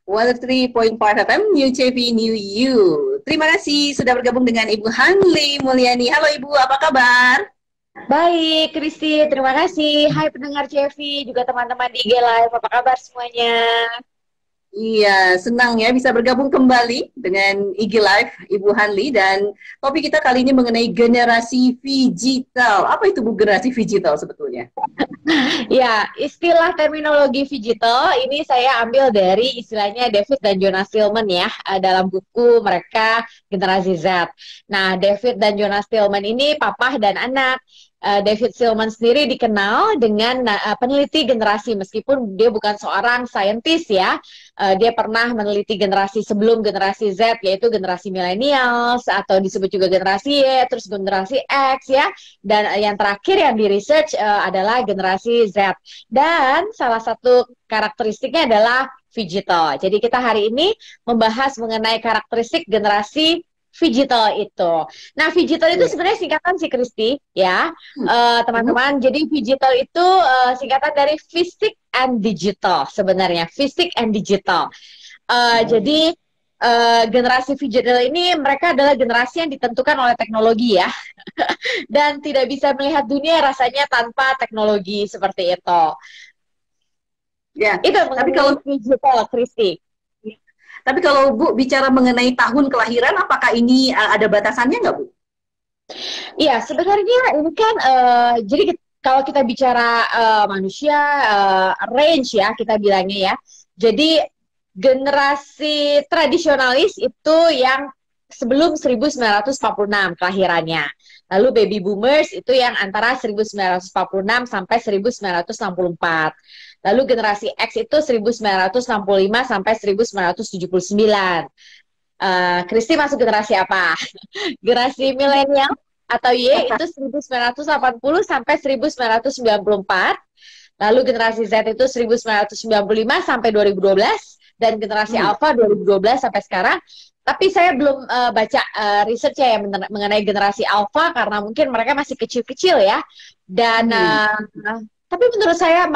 103.5 FM New CV New You. Terima kasih sudah bergabung dengan Ibu Hanli Mulyani. Halo Ibu, apa kabar? Baik, Kristi, terima kasih. Hai pendengar CEVI, juga teman-teman di IG Live, apa kabar semuanya? Iya, senang ya bisa bergabung kembali dengan IG Live Ibu Hanli, dan topik kita kali ini mengenai generasi digital. Apa itu Bu generasi digital sebetulnya? Ya, istilah terminologi digital ini saya ambil dari istilahnya David dan Jonas Tillman ya, dalam buku mereka Generasi Z. Nah, David dan Jonas Tillman ini papa dan anak. David Tillman sendiri dikenal dengan peneliti generasi, meskipun dia bukan seorang saintis ya. Dia pernah meneliti generasi sebelum generasi Z, yaitu generasi millennials atau disebut juga generasi Y, terus generasi X ya. Dan yang terakhir yang di research adalah generasi Z. Dan salah satu karakteristiknya adalah digital. Jadi kita hari ini membahas mengenai karakteristik generasi digital itu. Nah, digital itu sebenarnya singkatan sih, Kristi, ya, teman-teman. Jadi digital itu singkatan dari fisik and digital sebenarnya, fisik and digital. Jadi generasi digital ini mereka adalah generasi yang ditentukan oleh teknologi ya, dan tidak bisa melihat dunia rasanya tanpa teknologi seperti itu. Ya, Itu tapi kalau digital, Kristi. Tapi kalau Bu bicara mengenai tahun kelahiran, apakah ini ada batasannya nggak Bu? Iya, sebenarnya ini kan, jadi kalau kita bicara manusia, range ya, kita bilangnya ya. Jadi generasi tradisionalis itu yang sebelum 1946 kelahirannya. Lalu baby boomers itu yang antara 1946 sampai 1964. Lalu generasi X itu 1965 sampai 1979. Kristi masuk generasi apa? Generasi milenial atau Y itu 1980 sampai 1994. Lalu generasi Z itu 1995 sampai 2012, dan generasi Alpha 2012 sampai sekarang. Tapi saya belum baca research ya mengenai generasi Alpha karena mungkin mereka masih kecil-kecil ya. Dan tapi menurut saya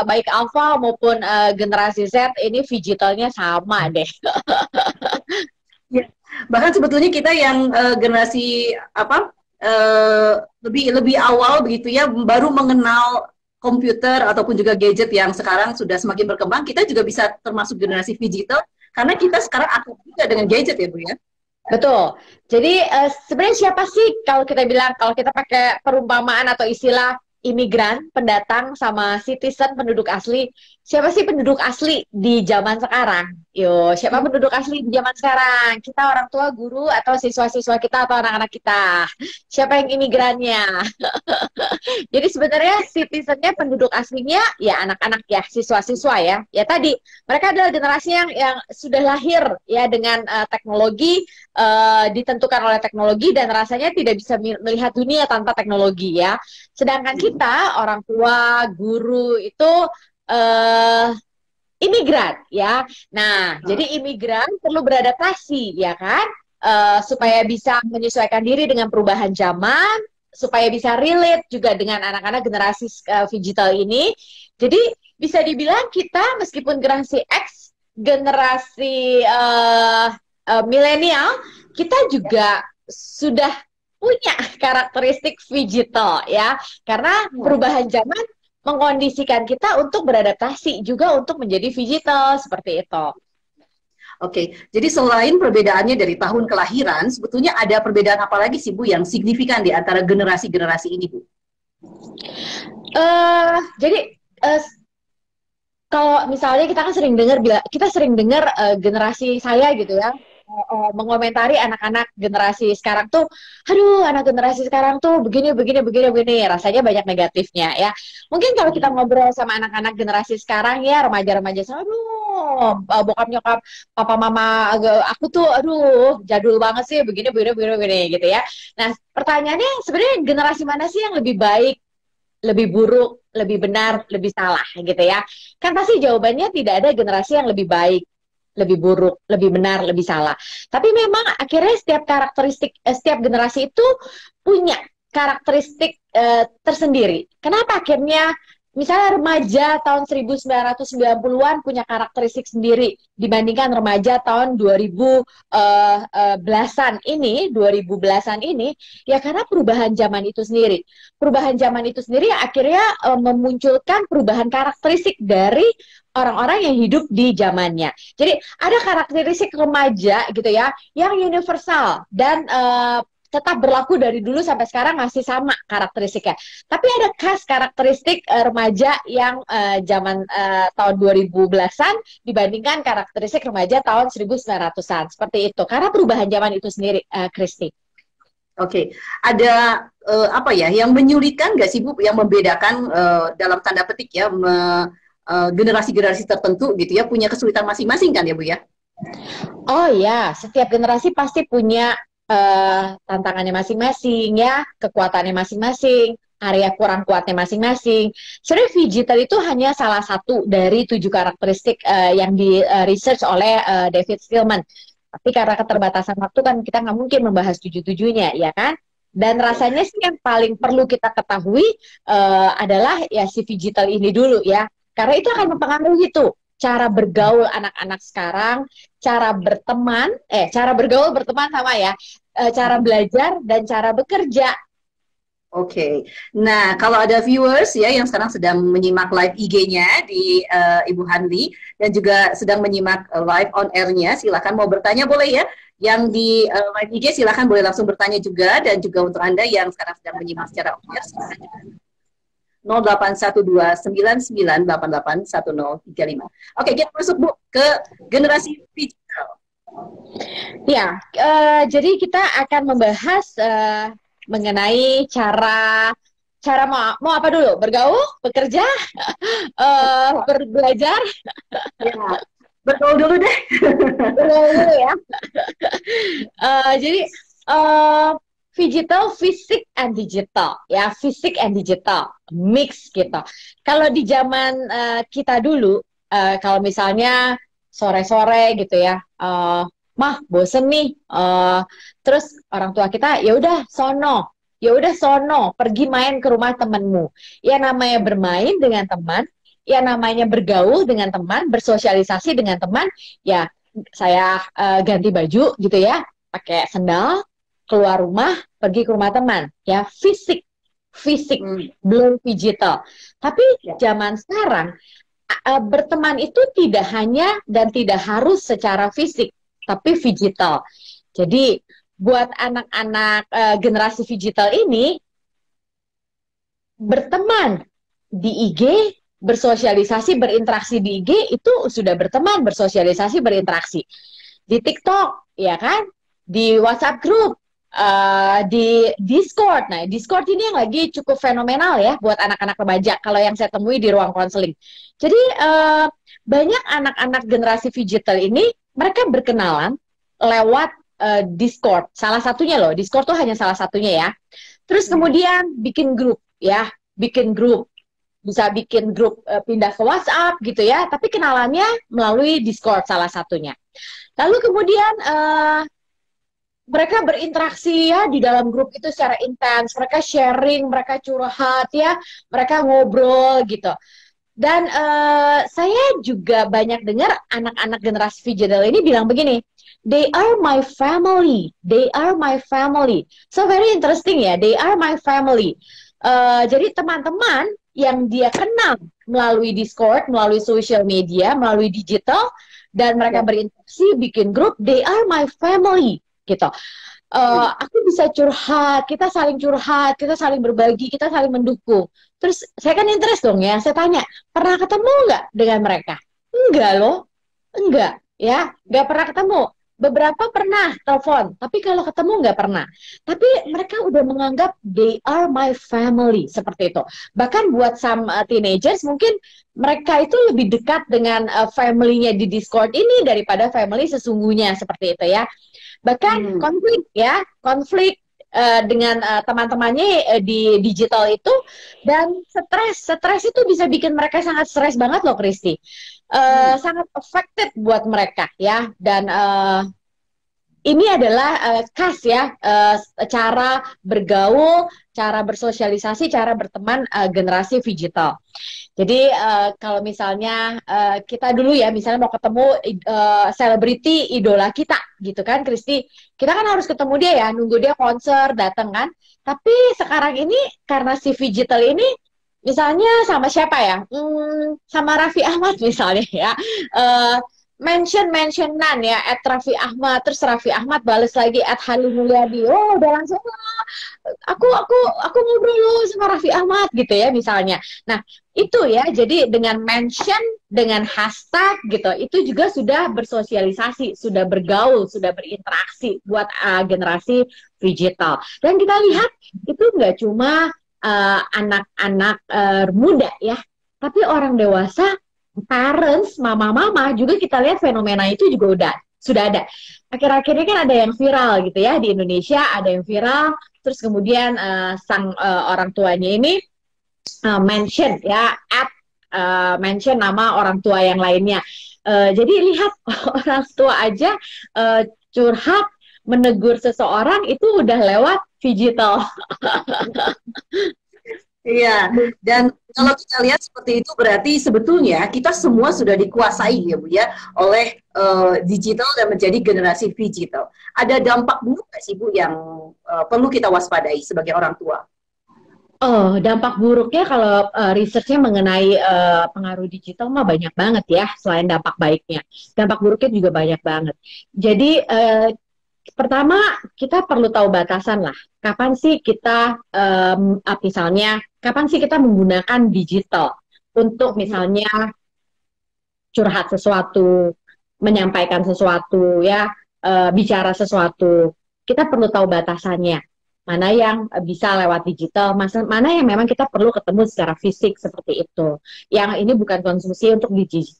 baik Alpha maupun generasi Z ini digitalnya sama deh. Ya. Bahkan sebetulnya kita yang generasi apa lebih awal begitu ya, baru mengenal komputer ataupun juga gadget yang sekarang sudah semakin berkembang, kita juga bisa termasuk generasi digital karena kita sekarang aktif juga dengan gadget ya Bu ya. Betul. Jadi sebenarnya siapa sih kalau kita bilang, kalau kita pakai perumpamaan atau istilah imigran, pendatang sama citizen, penduduk asli, siapa sih penduduk asli di zaman sekarang? Yo, siapa penduduk asli di zaman sekarang? Kita orang tua, guru, atau siswa-siswa kita atau anak-anak kita? Siapa yang imigrannya? Jadi sebenarnya citizennya, penduduk aslinya ya anak-anak ya, siswa-siswa ya. Ya tadi mereka adalah generasi yang sudah lahir ya dengan teknologi, ditentukan oleh teknologi, dan rasanya tidak bisa melihat dunia tanpa teknologi ya. Sedangkan kita orang tua, guru itu imigran ya. Nah, jadi imigran perlu beradaptasi ya kan, supaya bisa menyesuaikan diri dengan perubahan zaman, supaya bisa relate juga dengan anak-anak generasi digital ini. Jadi bisa dibilang kita meskipun generasi X, generasi milenial, kita juga sudah punya karakteristik digital ya, karena perubahan zaman mengkondisikan kita untuk beradaptasi juga untuk menjadi digital seperti itu. Oke, jadi selain perbedaannya dari tahun kelahiran, sebetulnya ada perbedaan apa lagi sih Bu yang signifikan di antara generasi-generasi ini Bu? Jadi kalau misalnya kita kan sering dengar generasi saya gitu ya, mengomentari anak-anak generasi sekarang tuh, aduh anak generasi sekarang tuh begini, rasanya banyak negatifnya ya. Mungkin kalau kita ngobrol sama anak-anak generasi sekarang ya, remaja-remaja, aduh bokap nyokap papa mama aku tuh aduh jadul banget sih, begini gitu ya. Nah pertanyaannya sebenarnya generasi mana sih yang lebih baik, lebih buruk, lebih benar, lebih salah gitu ya. Kan pasti jawabannya tidak ada generasi yang lebih baik, lebih buruk, lebih benar, lebih salah. Tapi memang akhirnya setiap karakteristik, setiap generasi itu punya karakteristik tersendiri. Kenapa akhirnya misalnya remaja tahun 1990-an punya karakteristik sendiri dibandingkan remaja tahun 2000 belasan ini, 2000 belasan ini, ya karena perubahan zaman itu sendiri. Perubahan zaman itu sendiri akhirnya memunculkan perubahan karakteristik dari orang-orang yang hidup di zamannya. Jadi ada karakteristik remaja gitu ya, yang universal dan tetap berlaku dari dulu sampai sekarang masih sama karakteristiknya. Tapi ada khas karakteristik remaja yang zaman tahun 2000 belasan dibandingkan karakteristik remaja tahun 1900-an. Seperti itu. Karena perubahan zaman itu sendiri, Kristi. Oke, ada apa ya yang menyulitkan nggak sih Bu, yang membedakan dalam tanda petik ya generasi-generasi tertentu gitu ya, punya kesulitan masing-masing kan ya Bu ya? Oh ya, setiap generasi pasti punya tantangannya masing-masing ya, kekuatannya masing-masing, area kurang kuatnya masing-masing. Sebenarnya digital itu hanya salah satu dari 7 karakteristik yang di research oleh David Stillman. Tapi karena keterbatasan waktu kan kita nggak mungkin membahas 7-7-nya, ya kan? Dan rasanya sih yang paling perlu kita ketahui adalah ya si digital ini dulu ya, karena itu akan mempengaruhi tuh cara bergaul anak-anak sekarang, cara berteman, cara bergaul berteman sama ya, cara belajar dan cara bekerja. Oke, nah kalau ada viewers ya yang sekarang sedang menyimak live IG-nya di Ibu Hanli dan juga sedang menyimak live on air-nya, silakan mau bertanya boleh ya. Yang di live IG silakan boleh langsung bertanya juga, dan juga untuk Anda yang sekarang sedang menyimak secara on air silakan juga 081299881035. Oke, kita masuk Bu ke generasi digital. Ya, jadi kita akan membahas mengenai cara mau apa dulu? Bergaul, bekerja, berbelajar. Ya, bergaul dulu deh. Bergaul dulu ya. Jadi digital, fisik and digital ya, fisik and digital mix gitu. Kalau di zaman kita dulu, kalau misalnya sore-sore gitu ya, mah bosen nih, terus orang tua kita ya udah sono pergi main ke rumah temenmu. Ya namanya bermain dengan teman, ya namanya bergaul dengan teman, bersosialisasi dengan teman, ya saya ganti baju gitu ya, pakai sendal, keluar rumah, pergi ke rumah teman, ya fisik, belum digital. Tapi zaman sekarang berteman itu tidak hanya dan tidak harus secara fisik, tapi digital. Jadi buat anak-anak generasi digital ini, berteman di IG, bersosialisasi, berinteraksi di IG itu sudah berteman, bersosialisasi, berinteraksi. Di TikTok, ya kan? Di WhatsApp group, di Discord. Nah, Discord ini yang lagi cukup fenomenal ya buat anak-anak remaja kalau yang saya temui di ruang konseling. Jadi banyak anak-anak generasi digital ini mereka berkenalan lewat Discord. Salah satunya loh, Discord tuh hanya salah satunya ya. Terus kemudian bikin grup ya, bikin grup. Bisa bikin grup pindah ke WhatsApp gitu ya, tapi kenalannya melalui Discord salah satunya. Lalu kemudian mereka berinteraksi ya di dalam grup itu secara intens, mereka sharing, mereka curhat ya, mereka ngobrol gitu. Dan saya juga banyak dengar anak-anak generasi digital ini bilang begini, they are my family, they are my family. So very interesting ya, they are my family. Jadi teman-teman yang dia kenal melalui Discord, melalui social media, melalui digital, dan mereka berinteraksi, bikin grup, they are my family. Gitu. Aku bisa curhat, kita saling berbagi, kita saling mendukung. Terus saya kan interest dong ya, saya tanya, pernah ketemu nggak dengan mereka? Enggak loh, enggak ya, nggak pernah ketemu. Beberapa pernah telepon, tapi kalau ketemu nggak pernah. Tapi mereka udah menganggap they are my family, seperti itu. Bahkan buat some teenagers mungkin mereka itu lebih dekat dengan family-nya di Discord ini daripada family sesungguhnya, seperti itu ya. Bahkan konflik dengan teman-temannya di digital itu, dan stres itu bisa bikin mereka sangat stres banget loh, Kristi. Sangat affected buat mereka ya, dan ini adalah khas ya, cara bergaul, cara bersosialisasi, cara berteman generasi digital. Jadi kalau misalnya kita dulu ya, misalnya mau ketemu selebriti idola kita, gitu kan, Kristi, kita kan harus ketemu dia ya, nunggu dia konser, datang kan. Tapi sekarang ini karena si digital ini, misalnya sama siapa ya? Sama Raffi Ahmad misalnya ya. Eh, mentionan ya, @Raffi Ahmad, terus Raffi Ahmad balas lagi @Halim Mulyadi. Oh, udah langsung aku ngobrol lu sama Raffi Ahmad gitu ya misalnya. Nah, itu ya, jadi dengan mention, dengan hashtag gitu, itu juga sudah bersosialisasi, sudah bergaul, sudah berinteraksi buat generasi digital. Dan kita lihat itu nggak cuma anak-anak muda ya, tapi orang dewasa, parents, mama-mama juga kita lihat fenomena itu juga sudah ada. Akhir-akhir ini kan ada yang viral gitu ya di Indonesia, ada yang viral, terus kemudian sang orang tuanya ini mention ya, mention nama orang tua yang lainnya. Jadi lihat orang tua aja curhat, menegur seseorang itu udah lewat digital. Iya, dan kalau kita lihat seperti itu berarti sebetulnya kita semua sudah dikuasai ya Bu ya oleh digital dan menjadi generasi digital. Ada dampak buruk nggak sih Bu yang perlu kita waspadai sebagai orang tua? Oh, dampak buruknya kalau researchnya mengenai pengaruh digital mah banyak banget ya, selain dampak baiknya. Dampak buruknya juga banyak banget. Jadi pertama, kita perlu tahu batasan lah. Kapan sih kita, misalnya, kapan sih kita menggunakan digital untuk misalnya curhat sesuatu, menyampaikan sesuatu, ya, bicara sesuatu. Kita perlu tahu batasannya. Mana yang bisa lewat digital, mana yang memang kita perlu ketemu secara fisik seperti itu. Yang ini bukan konsumsi untuk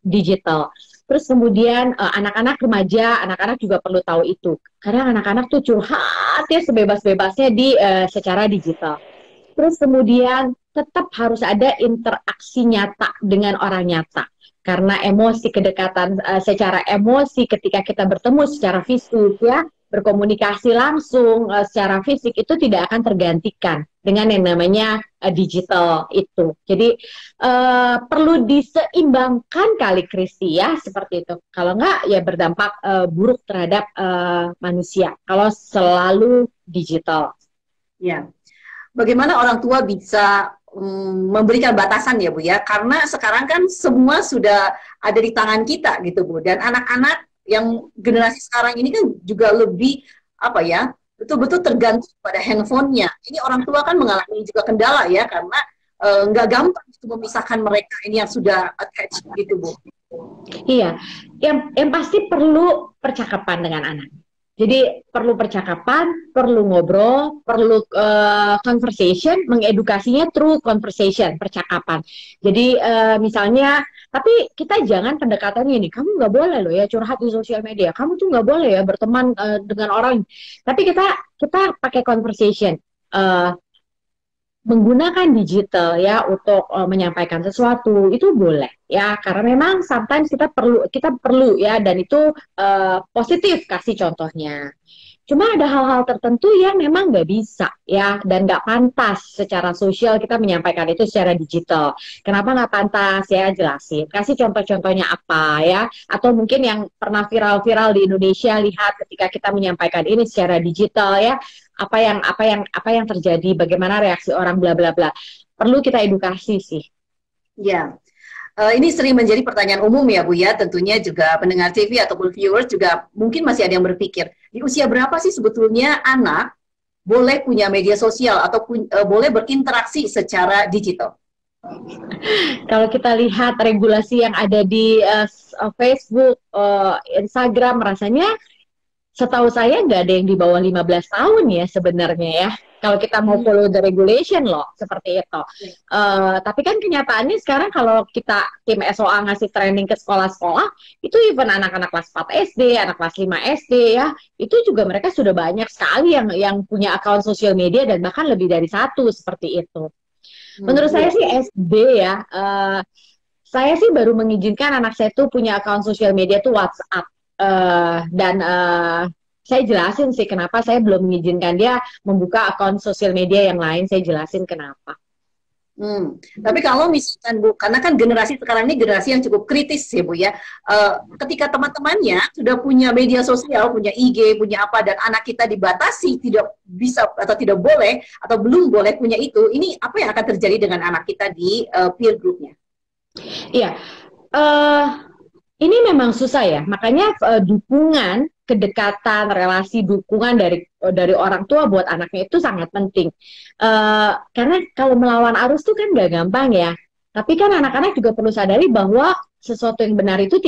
digital. Terus kemudian anak-anak remaja, anak-anak juga perlu tahu itu. Karena anak-anak tuh curhat ya sebebas-bebasnya di secara digital. Terus kemudian tetap harus ada interaksi nyata dengan orang nyata. Karena emosi kedekatan secara emosi ketika kita bertemu secara fisik ya, berkomunikasi langsung secara fisik itu tidak akan tergantikan dengan yang namanya digital itu. Jadi perlu diseimbangkan kali Kristi ya, seperti itu. Kalau enggak ya berdampak buruk terhadap manusia kalau selalu digital. Ya, bagaimana orang tua bisa memberikan batasan ya Bu ya, karena sekarang kan semua sudah ada di tangan kita gitu Bu, dan anak-anak yang generasi sekarang ini kan juga lebih apa ya, betul-betul tergantung pada handphonenya. Ini orang tua kan mengalami juga kendala ya, karena nggak gampang itu memisahkan mereka ini yang sudah attached gitu Bu. Iya, yang pasti perlu percakapan dengan anak. Jadi perlu percakapan, perlu ngobrol, perlu conversation, mengedukasinya through conversation, percakapan. Jadi misalnya, tapi kita jangan pendekatannya ini, kamu nggak boleh loh ya curhat di sosial media, kamu tuh nggak boleh ya berteman dengan orang. Tapi kita pakai conversation. Menggunakan digital ya untuk menyampaikan sesuatu itu boleh ya, karena memang sometimes kita perlu ya, dan itu positif kasih contohnya. Cuma ada hal-hal tertentu yang memang nggak bisa ya, dan nggak pantas secara sosial kita menyampaikan itu secara digital. Kenapa nggak pantas ya, jelasin, kasih contoh-contohnya apa ya, atau mungkin yang pernah viral-viral di Indonesia, lihat ketika kita menyampaikan ini secara digital ya, apa yang terjadi, bagaimana reaksi orang, bla bla bla. Perlu kita edukasi sih. Ya. Ini sering menjadi pertanyaan umum ya Bu ya, tentunya juga pendengar TV ataupun viewers juga mungkin masih ada yang berpikir, di usia berapa sih sebetulnya anak boleh punya media sosial atau boleh berinteraksi secara digital? Kalau kita lihat regulasi yang ada di Facebook, Instagram, rasanya setahu saya nggak ada yang di bawah 15 tahun ya sebenarnya ya. Kalau kita mau follow the regulation loh, seperti itu. Tapi kan kenyataannya sekarang kalau kita tim SOA ngasih training ke sekolah-sekolah, itu even anak-anak kelas 4 SD, anak kelas 5 SD ya, itu juga mereka sudah banyak sekali yang punya akun sosial media, dan bahkan lebih dari satu seperti itu. Menurut saya sih SD ya, saya sih baru mengizinkan anak saya tuh punya akun sosial media tuh WhatsApp. Dan saya jelasin sih kenapa saya belum mengizinkan dia membuka akun sosial media yang lain, saya jelasin kenapa. Tapi kalau misalkan Bu, karena kan generasi sekarang ini generasi yang cukup kritis ya Bu ya. Ketika teman-temannya sudah punya media sosial, punya IG, punya apa, dan anak kita dibatasi tidak bisa atau tidak boleh atau belum boleh punya itu, ini apa yang akan terjadi dengan anak kita di peer groupnya? Iya, ini memang susah ya. Makanya dukungan, kedekatan, relasi, dukungan dari orang tua buat anaknya itu sangat penting. Karena kalau melawan arus itu kan nggak gampang ya. Tapi kan anak-anak juga perlu sadari bahwa sesuatu yang benar itu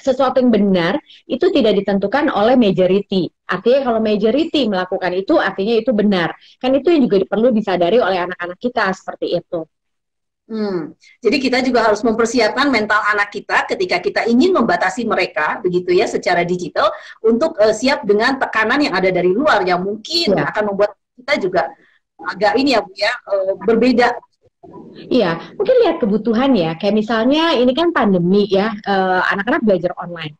sesuatu yang benar itu tidak ditentukan oleh majority. Artinya kalau majority melakukan itu artinya itu benar. Kan itu yang juga perlu disadari oleh anak-anak kita seperti itu. Jadi kita juga harus mempersiapkan mental anak kita ketika kita ingin membatasi mereka begitu ya secara digital untuk siap dengan tekanan yang ada dari luar yang mungkin akan membuat kita juga agak ini ya Bu ya berbeda. Iya, mungkin lihat kebutuhan ya. Kayak misalnya ini kan pandemi ya, anak-anak belajar online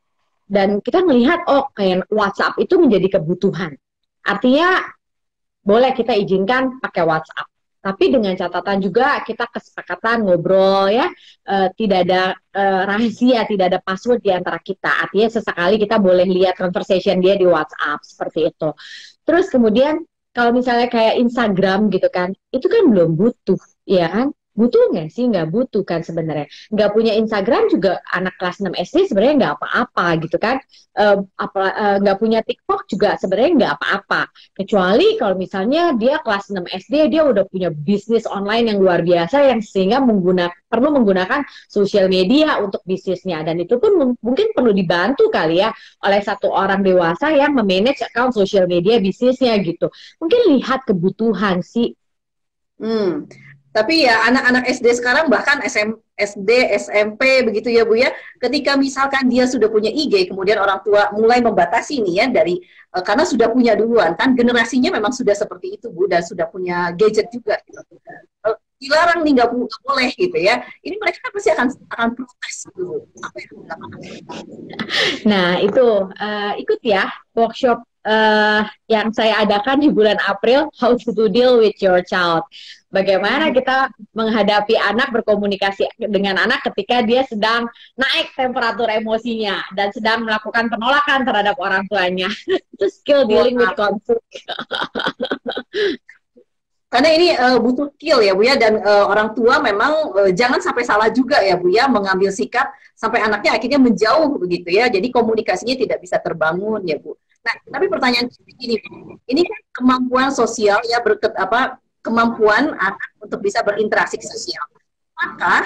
dan kita melihat kayak WhatsApp itu menjadi kebutuhan. Artinya boleh kita izinkan pakai WhatsApp. Tapi dengan catatan juga kita kesepakatan ngobrol ya, tidak ada rahasia, tidak ada password di antara kita. Artinya sesekali kita boleh lihat conversation dia di WhatsApp, seperti itu. Terus kemudian kalau misalnya kayak Instagram gitu kan, itu kan belum butuh, ya kan? Butuh nggak sih? Nggak butuh kan sebenarnya. Nggak punya Instagram juga anak kelas 6 SD sebenarnya nggak apa-apa gitu kan. Nggak punya TikTok juga sebenarnya nggak apa-apa. Kecuali kalau misalnya dia kelas 6 SD, dia udah punya bisnis online yang luar biasa yang sehingga perlu menggunakan sosial media untuk bisnisnya. Dan itu pun mungkin perlu dibantu kali ya oleh satu orang dewasa yang memanage account sosial media bisnisnya gitu. Mungkin lihat kebutuhan sih. Tapi ya anak-anak SD sekarang bahkan SD, SMP begitu ya Bu ya, ketika misalkan dia sudah punya IG, kemudian orang tua mulai membatasi nih ya karena sudah punya duluan kan generasinya memang sudah seperti itu Bu dan sudah punya gadget juga gitu. Dilarang nih nggak boleh gitu ya. Ini mereka kan pasti akan protes gitu. Apa yang dilakukan? Nah itu ikut ya workshop yang saya adakan di bulan April, How to Deal with Your Child. Bagaimana kita menghadapi anak, berkomunikasi dengan anak ketika dia sedang naik temperatur emosinya dan sedang melakukan penolakan terhadap orang tuanya. Itu skill dealing with conflict. Karena ini butuh skill ya Bu ya, dan orang tua memang jangan sampai salah juga ya Bu ya, mengambil sikap sampai anaknya akhirnya menjauh begitu ya, jadi komunikasinya tidak bisa terbangun ya Bu. Nah, tapi pertanyaan ini kan kemampuan sosial ya, kemampuan anak untuk bisa berinteraksi sosial. Maka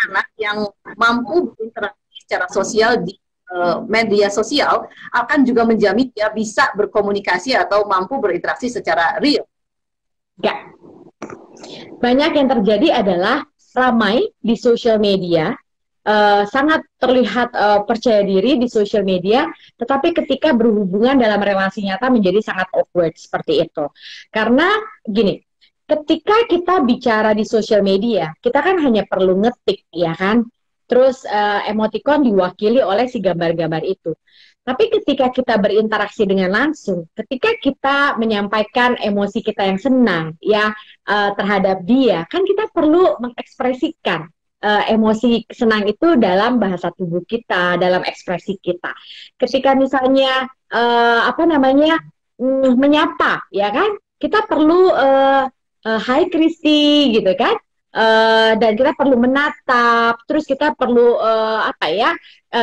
anak yang mampu berinteraksi secara sosial di media sosial akan juga menjamin dia bisa berkomunikasi atau mampu berinteraksi secara real. Ya, banyak yang terjadi adalah ramai di sosial media, sangat terlihat percaya diri di sosial media, tetapi ketika berhubungan dalam relasi nyata menjadi sangat awkward seperti itu. Karena gini, ketika kita bicara di sosial media, kita kan hanya perlu ngetik, ya kan? Terus emoticon diwakili oleh si gambar-gambar itu. Tapi ketika kita berinteraksi dengan langsung, ketika kita menyampaikan emosi kita yang senang ya terhadap dia, kan kita perlu mengekspresikan emosi senang itu dalam bahasa tubuh kita, dalam ekspresi kita. Ketika misalnya menyapa, ya kan, kita perlu Hai Kristi gitu kan. Dan kita perlu menatap, terus kita perlu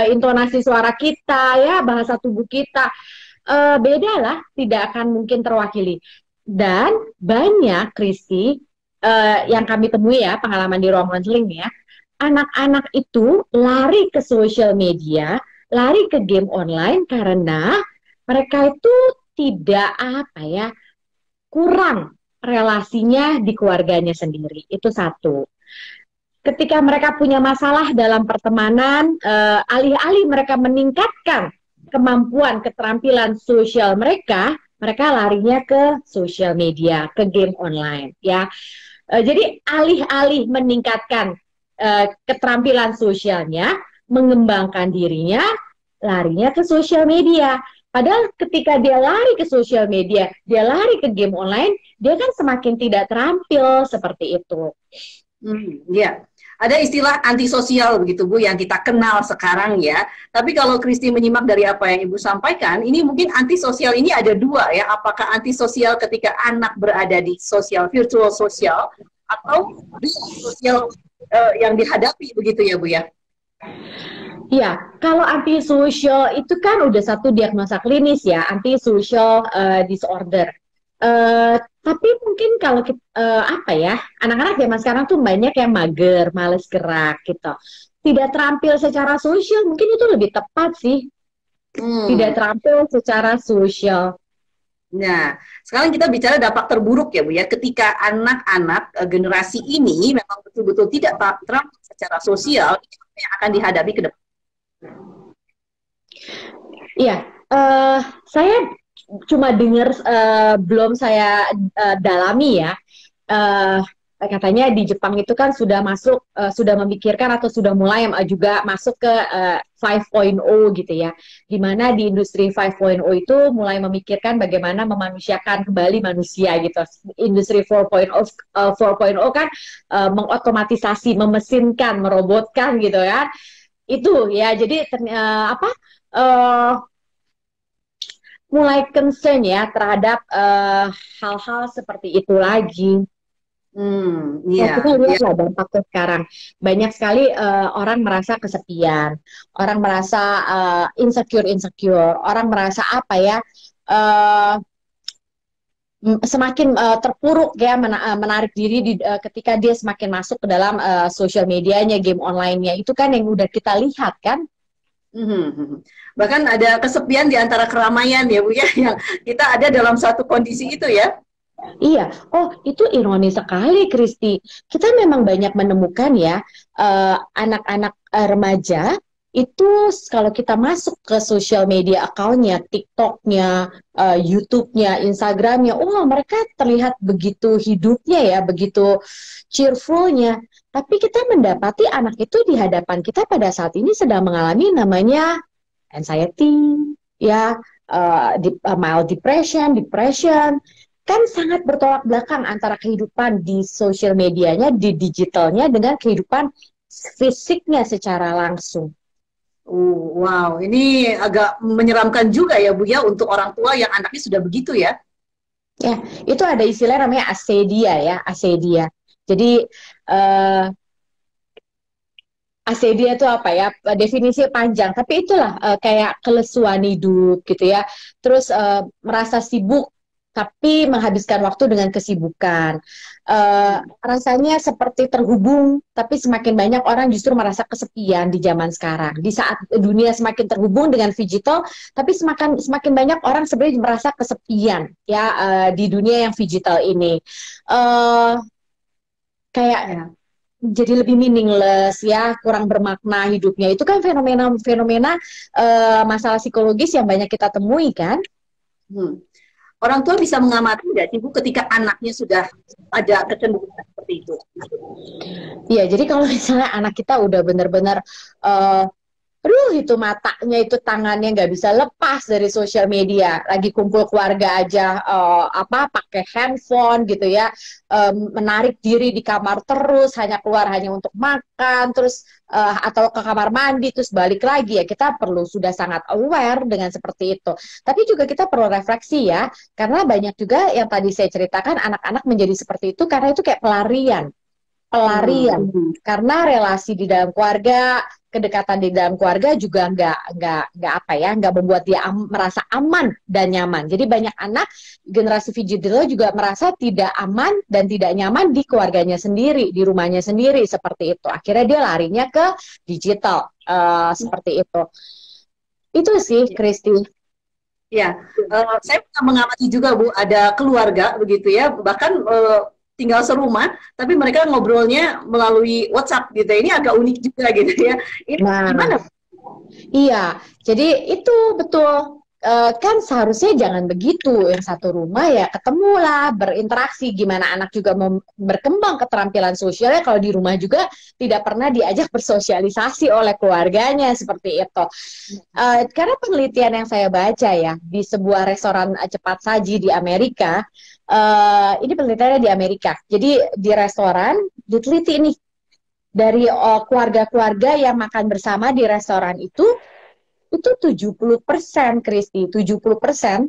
intonasi suara kita ya, bahasa tubuh kita beda lah, tidak akan mungkin terwakili. Dan banyak Kristi yang kami temui ya, pengalaman di ruang konseling ya, anak-anak itu lari ke sosial media, lari ke game online karena mereka itu tidak kurang relasinya di keluarganya sendiri. Itu satu. Ketika mereka punya masalah dalam pertemanan, alih-alih mereka meningkatkan kemampuan, keterampilan sosial mereka larinya ke sosial media, ke game online ya. Jadi alih-alih meningkatkan keterampilan sosialnya, mengembangkan dirinya, larinya ke sosial media. Padahal ketika dia lari ke sosial media, dia lari ke game online, dia kan semakin tidak terampil seperti itu. Ya, ada istilah antisosial begitu Bu yang kita kenal sekarang ya. Tapi kalau Kristi menyimak dari apa yang Ibu sampaikan, ini mungkin antisosial ini ada dua ya. Apakah antisosial ketika anak berada di sosial, virtual sosial, atau di sosial yang dihadapi begitu ya Bu ya? Ya, kalau antisocial itu kan udah satu diagnosa klinis ya, antisocial disorder. Tapi mungkin kalau kita, apa ya, anak-anak zaman sekarang tuh banyak yang mager, males gerak gitu. Tidak terampil secara sosial, mungkin itu lebih tepat sih. Tidak terampil secara sosial. Nah, sekarang kita bicara dampak terburuk ya Bu ya, ketika anak-anak generasi ini memang betul-betul tidak terampil secara sosial, yang akan dihadapi ke depan. Iya, saya cuma dengar, belum saya dalami ya. Katanya di Jepang itu kan sudah masuk, sudah memikirkan atau sudah mulai juga masuk ke 5.0 gitu ya. Dimana di industri 5.0 itu mulai memikirkan bagaimana memanusiakan kembali manusia gitu. Industri 4.0 kan mengotomatisasi, memesinkan, merobotkan gitu ya. Itu ya, jadi mulai concern ya terhadap hal-hal seperti itu lagi. Kita lihatlah dampaknya sekarang. Banyak sekali orang merasa kesepian, orang merasa insecure, orang merasa apa ya, semakin terpuruk ya, menarik diri ketika dia semakin masuk ke dalam sosial medianya, game online-nya. Itu kan yang udah kita lihat kan. Bahkan ada kesepian di antara keramaian ya Bu ya, yang kita ada dalam satu kondisi itu ya. Iya, oh itu ironi sekali Kristi. Kita memang banyak menemukan ya anak-anak remaja itu kalau kita masuk ke sosial media account-nya, TikTok-nya, YouTube-nya, Instagram-nya, mereka terlihat begitu hidupnya ya, begitu cheerful-nya. Tapi kita mendapati anak itu di hadapan kita pada saat ini sedang mengalami namanya anxiety, ya, mild depression, kan sangat bertolak belakang antara kehidupan di sosial medianya, di digitalnya, dengan kehidupan fisiknya secara langsung. Wow, ini agak menyeramkan juga ya Bu ya untuk orang tua yang anaknya sudah begitu ya. Ya, itu ada istilah namanya asedia ya, asedia. Jadi asedia itu apa ya? Definisi panjang, tapi itulah kayak kelesuan hidup gitu ya. Terus merasa sibuk tapi menghabiskan waktu dengan kesibukan. Rasanya seperti terhubung, tapi semakin banyak orang justru merasa kesepian di zaman sekarang. Di saat dunia semakin terhubung dengan digital, tapi semakin banyak orang sebenarnya merasa kesepian ya di dunia yang digital ini. Kayak jadi lebih meaningless ya, kurang bermakna hidupnya. Itu kan fenomena masalah psikologis yang banyak kita temui kan. Orang tua bisa mengamati nggak sih Bu ketika anaknya sudah ada kecenderungan seperti itu? Iya, jadi kalau misalnya anak kita udah benar-benar itu matanya, itu tangannya nggak bisa lepas dari sosial media, lagi kumpul keluarga aja pakai handphone gitu ya, menarik diri di kamar terus, hanya keluar hanya untuk makan, terus atau ke kamar mandi terus balik lagi, ya kita perlu sudah sangat aware dengan seperti itu. Tapi juga kita perlu refleksi ya, karena banyak juga yang tadi saya ceritakan anak-anak menjadi seperti itu karena itu kayak pelarian karena relasi di dalam keluarga, kedekatan di dalam keluarga juga nggak membuat dia merasa aman dan nyaman. Jadi banyak anak generasi digital juga merasa tidak aman dan tidak nyaman di keluarganya sendiri, di rumahnya sendiri, seperti itu. Akhirnya dia larinya ke digital seperti itu. Itu sih, Kristi. Ya, saya mengamati juga Bu, ada keluarga begitu ya, bahkan tinggal serumah, tapi mereka ngobrolnya melalui WhatsApp gitu. Ini agak unik juga gitu ya. Ini gimana? Iya, jadi itu betul. kan seharusnya jangan begitu. Yang satu rumah ya ketemulah, berinteraksi. Gimana anak juga mau berkembang keterampilan sosialnya kalau di rumah juga tidak pernah diajak bersosialisasi oleh keluarganya seperti itu. Karena penelitian yang saya baca ya di sebuah restoran cepat saji di Amerika, ini penelitiannya di Amerika. Jadi di restoran diteliti nih dari keluarga-keluarga yang makan bersama di restoran itu 70%, Kristi, 70%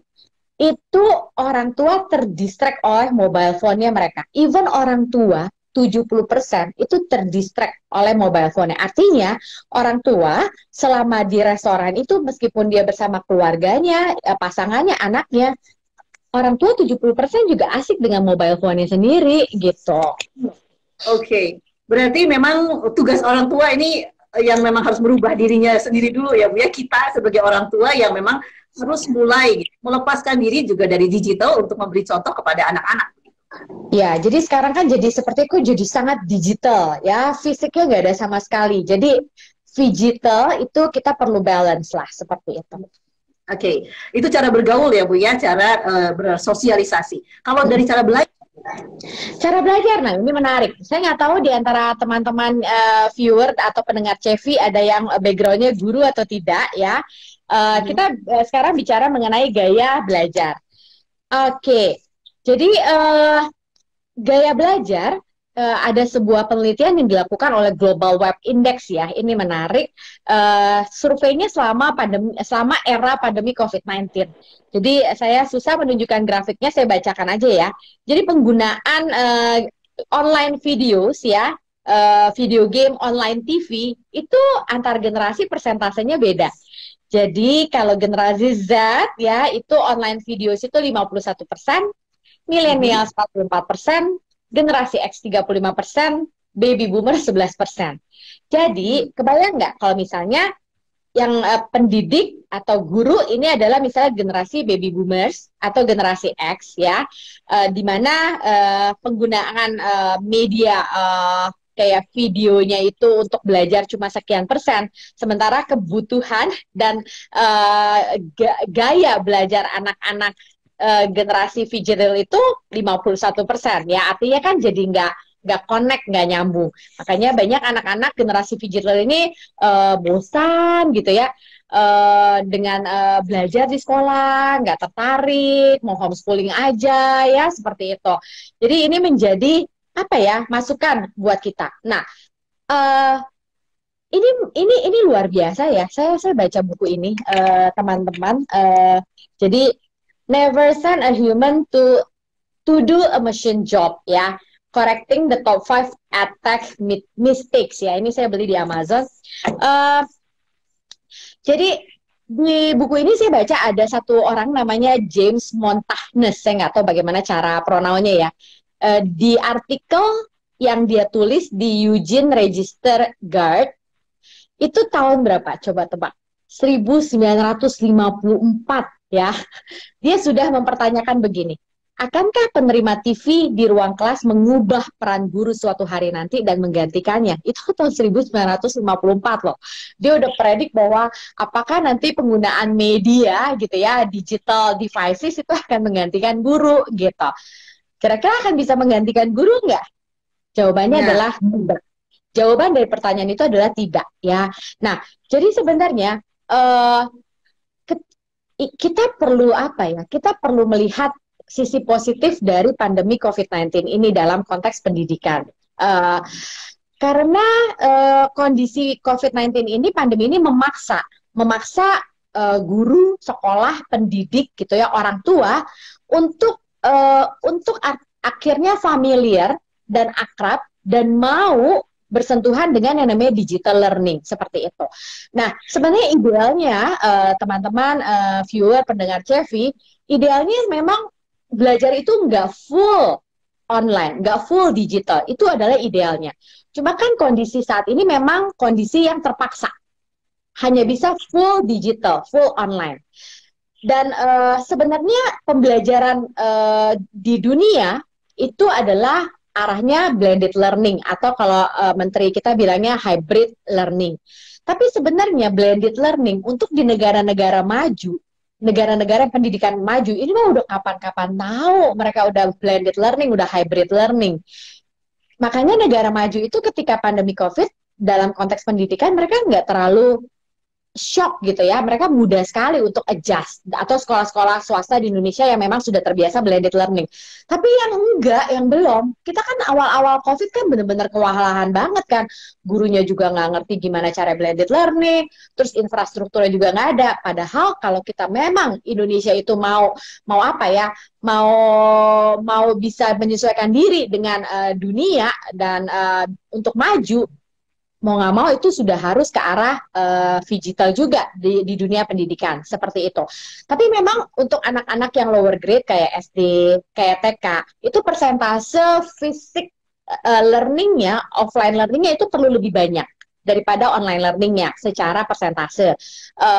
itu orang tua terdistract oleh mobile phone-nya mereka. Even orang tua 70% itu terdistract oleh mobile phone-nya. Artinya orang tua selama di restoran itu meskipun dia bersama keluarganya, pasangannya, anaknya, orang tua 70% juga asik dengan mobile phone-nya sendiri gitu. Oke. Berarti memang tugas orang tua ini yang memang harus merubah dirinya sendiri dulu ya Bu ya. Kita sebagai orang tua yang memang harus mulai melepaskan diri juga dari digital untuk memberi contoh kepada anak-anak. Ya, jadi sekarang kan jadi seperti itu jadi sangat digital ya, fisiknya nggak ada sama sekali. Jadi digital itu kita perlu balance lah seperti itu. Oke, itu cara bergaul ya Bu ya, cara bersosialisasi. Kalau dari cara belajar? Cara belajar, nah ini menarik. Saya nggak tahu di antara teman-teman viewer atau pendengar CV ada yang backgroundnya guru atau tidak ya. Kita sekarang bicara mengenai gaya belajar. Oke, jadi gaya belajar ada sebuah penelitian yang dilakukan oleh Global Web Index ya. Ini menarik. Surveinya selama era pandemi COVID-19. Jadi saya susah menunjukkan grafiknya, saya bacakan aja ya. Jadi penggunaan online videos ya, video game, online TV itu antar generasi persentasenya beda. Jadi kalau generasi Z ya itu online videos itu 51%, milenial 44%, generasi X 35%, baby boomer 11%. Jadi kebayang nggak kalau misalnya yang pendidik atau guru ini adalah misalnya generasi baby boomers atau generasi X ya, di mana penggunaan media kayak videonya itu untuk belajar cuma sekian persen, sementara kebutuhan dan gaya belajar anak-anak generasi digital itu 51% ya, artinya kan jadi nggak connect, nggak nyambung. Makanya banyak anak-anak generasi digital ini bosan gitu ya dengan belajar di sekolah, nggak tertarik, mau homeschooling aja ya seperti itu. Jadi ini menjadi apa ya, masukan buat kita. Nah, ini luar biasa ya. Saya baca buku ini teman-teman. Jadi never send a human to do a machine job ya. Correcting the top 5 attack mistakes ya. Ini saya beli di Amazon. Jadi di buku ini saya baca ada satu orang namanya James Montagnus. Saya nggak tahu bagaimana cara pronounnya ya. Di artikel yang dia tulis di Eugene Register Guard itu tahun berapa? Coba tebak. 1954 ya. Dia sudah mempertanyakan begini. Akankah penerima TV di ruang kelas mengubah peran guru suatu hari nanti dan menggantikannya? Itu tahun 1954 loh. Dia udah predik bahwa apakah nanti penggunaan media gitu ya, digital devices itu akan menggantikan guru gitu. Kira-kira akan bisa menggantikan guru nggak? Jawabannya adalah tidak. Jawaban dari pertanyaan itu adalah tidak ya. Nah, jadi sebenarnya kita perlu apa ya? Kita perlu melihat sisi positif dari pandemi COVID-19 ini dalam konteks pendidikan. Karena kondisi COVID-19 ini, pandemi ini memaksa guru, sekolah, pendidik gitu ya, orang tua untuk akhirnya familiar dan akrab dan mau bersentuhan dengan yang namanya digital learning seperti itu. Nah, sebenarnya idealnya teman-teman viewer pendengar CV, idealnya memang belajar itu nggak full online, nggak full digital. Itu adalah idealnya. Cuma kan kondisi saat ini memang kondisi yang terpaksa. Hanya bisa full digital, full online. Dan sebenarnya pembelajaran di dunia itu adalah arahnya blended learning atau kalau menteri kita bilangnya hybrid learning. Tapi sebenarnya blended learning untuk di negara-negara maju negara-negara pendidikan maju ini mah udah kapan-kapan tahu mereka udah blended learning, udah hybrid learning. Makanya negara maju itu ketika pandemi COVID dalam konteks pendidikan mereka nggak terlalu shock gitu ya, mereka mudah sekali untuk adjust, atau sekolah-sekolah swasta di Indonesia yang memang sudah terbiasa blended learning. Tapi yang enggak, yang belum, kita kan awal-awal COVID kan benar-benar kewalahan banget kan, gurunya juga nggak ngerti gimana cara blended learning, terus infrastrukturnya juga nggak ada. Padahal kalau kita memang Indonesia itu mau apa ya, mau bisa menyesuaikan diri dengan dunia dan untuk maju, mau nggak mau itu sudah harus ke arah digital juga di dunia pendidikan seperti itu. Tapi memang untuk anak-anak yang lower grade kayak SD, kayak TK, itu persentase fisik learningnya, offline learningnya itu perlu lebih banyak daripada online learningnya secara persentase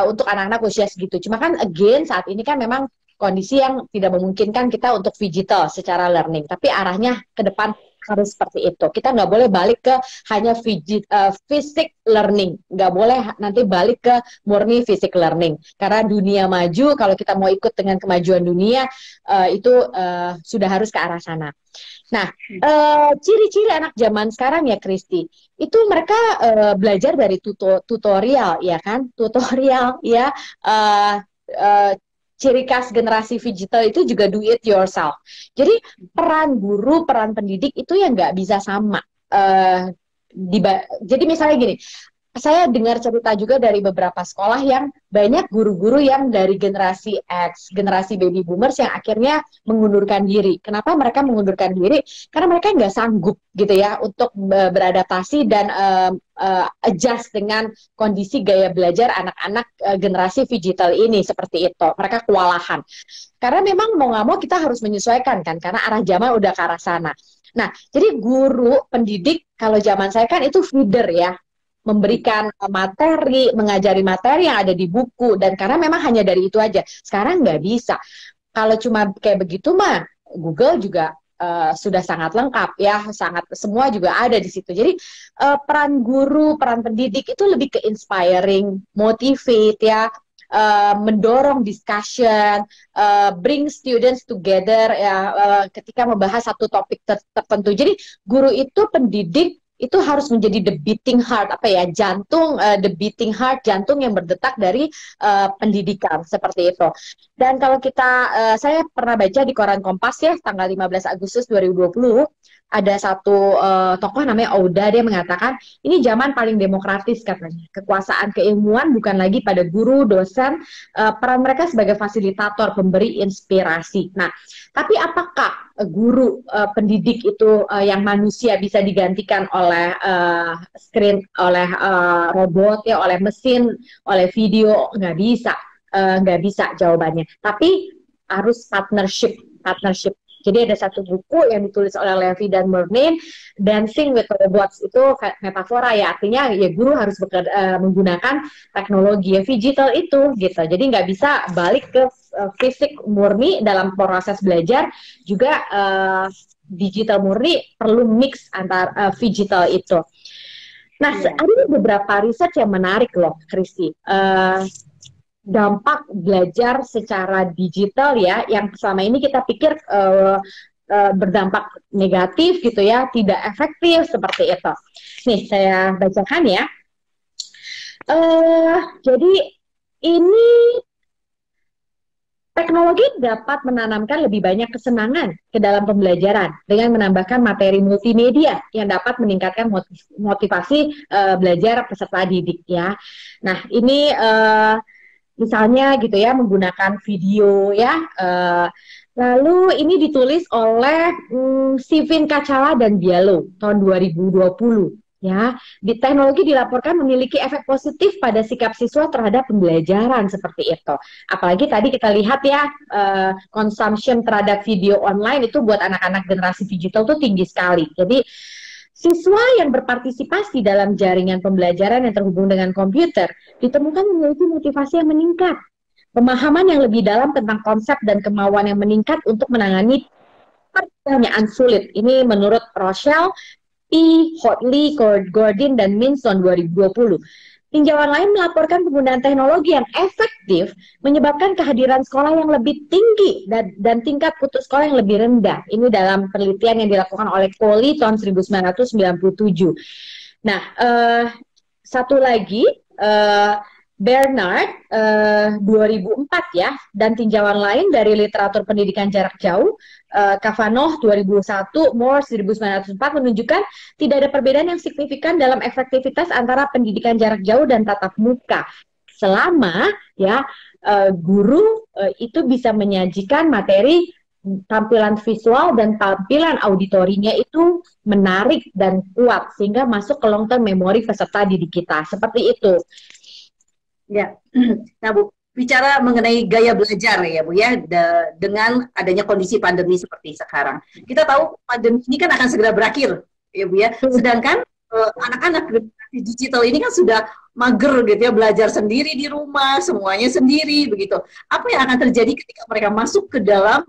untuk anak-anak usia segitu. Cuma kan again saat ini kan memang kondisi yang tidak memungkinkan kita untuk digital secara learning, tapi arahnya ke depan harus seperti itu. Kita nggak boleh balik ke hanya fisik learning, nggak boleh nanti balik ke murni fisik learning. Karena dunia maju, kalau kita mau ikut dengan kemajuan dunia, itu sudah harus ke arah sana. Nah, ciri-ciri anak zaman sekarang ya, Kristi, itu mereka belajar dari tutorial, ya kan? Tutorial, ya. Ciri khas generasi digital itu juga do it yourself. Jadi peran guru, peran pendidik itu yang nggak bisa sama. Jadi misalnya gini, saya dengar cerita juga dari beberapa sekolah yang banyak guru-guru yang dari generasi X, generasi baby boomers yang akhirnya mengundurkan diri. Kenapa mereka mengundurkan diri? Karena mereka nggak sanggup gitu ya untuk beradaptasi dan adjust dengan kondisi gaya belajar anak-anak generasi digital ini seperti itu. Mereka kewalahan. Karena memang mau nggak mau kita harus menyesuaikan kan, karena arah zaman udah ke arah sana. Nah, jadi guru, pendidik, kalau zaman saya kan itu feeder ya, memberikan materi, mengajari materi yang ada di buku, dan karena memang hanya dari itu aja. Sekarang nggak bisa. Kalau cuma kayak begitu mah, Google juga sudah sangat lengkap ya, sangat semua juga ada di situ. Jadi peran guru, peran pendidik itu lebih ke inspiring, motivate ya, mendorong discussion, bring students together ya, ketika membahas satu topik tertentu. Jadi guru itu, pendidik itu harus menjadi the beating heart, apa ya, jantung, the beating heart, jantung yang berdetak dari pendidikan seperti itu. Dan kalau kita, saya pernah baca di koran Kompas ya, tanggal 15 Agustus 2020, ada satu tokoh namanya Auda, dia mengatakan ini zaman paling demokratis katanya. Kekuasaan keilmuan bukan lagi pada guru, dosen, peran mereka sebagai fasilitator, pemberi inspirasi. Nah, tapi apakah guru, pendidik itu yang manusia bisa digantikan oleh screen, oleh robot ya, oleh mesin, oleh video? Nggak bisa, nggak bisa jawabannya. Tapi harus partnership. Jadi ada satu buku yang ditulis oleh Levy dan Merlin, Dancing with Robots, itu metafora ya, artinya ya guru harus menggunakan teknologi ya, digital itu gitu. Jadi nggak bisa balik ke fisik murni dalam proses belajar, juga digital murni, perlu mix antar digital itu. Nah, ada beberapa riset yang menarik loh, Kristi. Dampak belajar secara digital ya, yang selama ini kita pikir berdampak negatif gitu ya, tidak efektif seperti itu. Nih, saya bacakan ya. Jadi ini teknologi dapat menanamkan lebih banyak kesenangan ke dalam pembelajaran dengan menambahkan materi multimedia yang dapat meningkatkan motivasi belajar peserta didik ya. Nah, ini misalnya gitu ya, menggunakan video ya. Lalu ini ditulis oleh Sivin Kacala dan Bialo tahun 2020 ya. Di teknologi dilaporkan memiliki efek positif pada sikap siswa terhadap pembelajaran seperti itu. Apalagi tadi kita lihat ya, consumption terhadap video online itu buat anak-anak generasi digital tuh tinggi sekali. Jadi siswa yang berpartisipasi dalam jaringan pembelajaran yang terhubung dengan komputer ditemukan memiliki motivasi yang meningkat, pemahaman yang lebih dalam tentang konsep dan kemauan yang meningkat untuk menangani pertanyaan sulit. Ini menurut Rochelle, P. Hotley, Gordon, dan Minson 2020. Tinjauan lain melaporkan penggunaan teknologi yang efektif menyebabkan kehadiran sekolah yang lebih tinggi dan tingkat putus sekolah yang lebih rendah. Ini dalam penelitian yang dilakukan oleh Coley tahun 1997. Nah, satu lagi, Bernard 2004 ya, dan tinjauan lain dari literatur pendidikan jarak jauh, Kavanaugh 2001, Morse 1904 menunjukkan tidak ada perbedaan yang signifikan dalam efektivitas antara pendidikan jarak jauh dan tatap muka selama ya guru itu bisa menyajikan materi, tampilan visual dan tampilan auditorinya itu menarik dan kuat sehingga masuk ke long term memory peserta didik kita. Seperti itu. Ya, nah Bu, bicara mengenai gaya belajar ya Bu ya, dengan adanya kondisi pandemi seperti sekarang. Kita tahu pandemi ini kan akan segera berakhir ya Bu ya, sedangkan anak-anak generasi digital ini kan sudah mager gitu ya, belajar sendiri di rumah, semuanya sendiri begitu. Apa yang akan terjadi ketika mereka masuk ke dalam